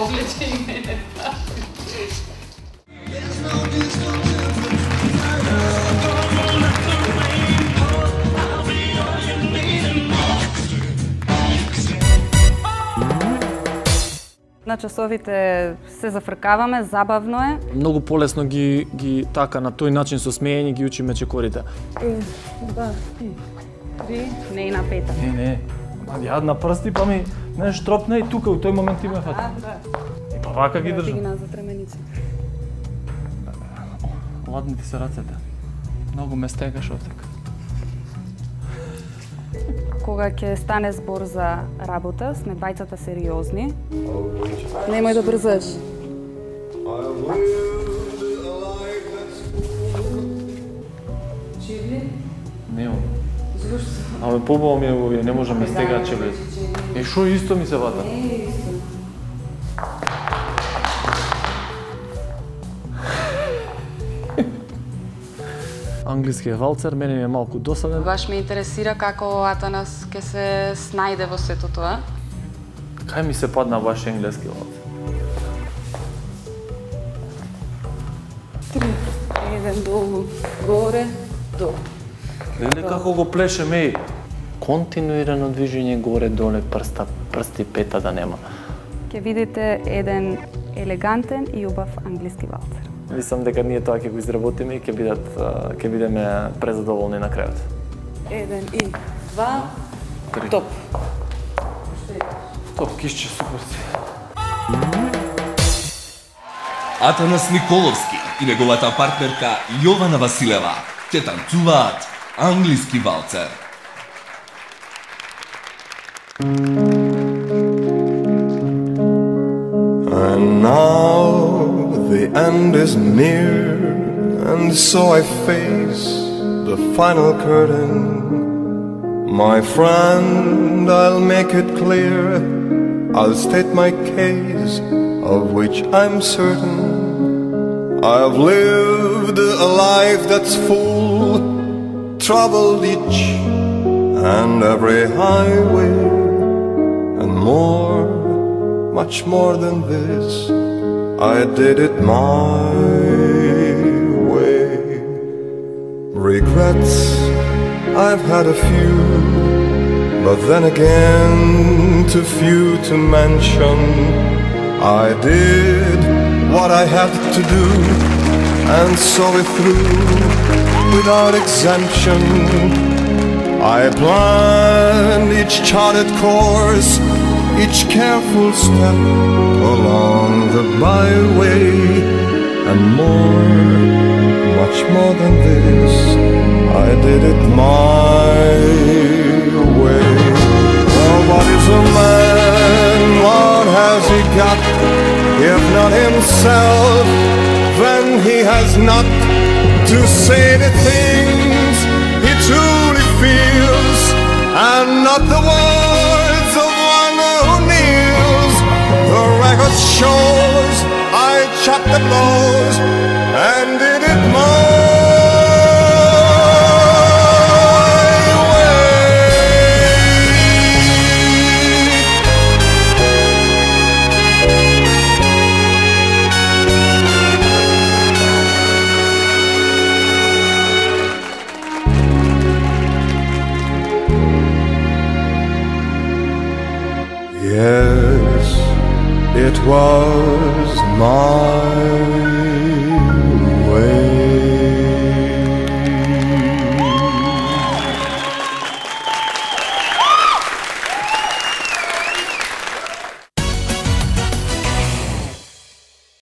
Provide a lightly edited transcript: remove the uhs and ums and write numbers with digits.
облече и мене праши. На часовите се зафркаваме, забавно е. Многу полесно ги така на тој начин со смеење ги учиме чекорите. 1, 2, 3, не и на пета. Не. Ја на прсти па ми не штропне и тука у тој момент ти ме фати. Да. И па вака ги држам. Ги назад ременици. Ладни ти се рацете. Многу ме стегаш овдека. Кога ќе стане збор за работа, сме бајцата сериозни. Немој да брзаш. Чивли? Нема. Абе побаво ми е овие, не можам ме стегаат чевли. Е шо исто ми се вата? Не е исто. Англискиот валцер мене ми е малку досаден. Баш ме интересира како Атанас ќе се снајде во сето тоа. Кај ми се падна баш енглески валцер? 3, 1 долу, горе, долу. Леле како го плеше меј. Континуирано движење горе-доле, прсти пета да нема. Ќе видите еден елегантен и убав англиски валцер. Мислам дека ние тоа ќе го изработиме и ќе бидеме презадоволни на крајот. 1 и 2, топ. Топ, кишче, супер си. Атанас Николовски и неговата партнерка Јована Василева ќе танцуваат англиски валцер. And now the end is near, and so I face the final curtain. My friend, I'll make it clear, I'll state my case, of which I'm certain. I've lived a life that's full, traveled each and every highway, and more, much more than this, I did it my way. Regrets, I've had a few, but then again, too few to mention. I did what I had to do, and saw it through without exemption. I planned each charted course, each careful step along the byway, and more, much more than this, I did it my way. Well, what is a man? What has he got? If not himself, then he has not to say the things he truly feels, and not the words of one who kneels. The record shows I chopped the blows and did it my Yes, it was my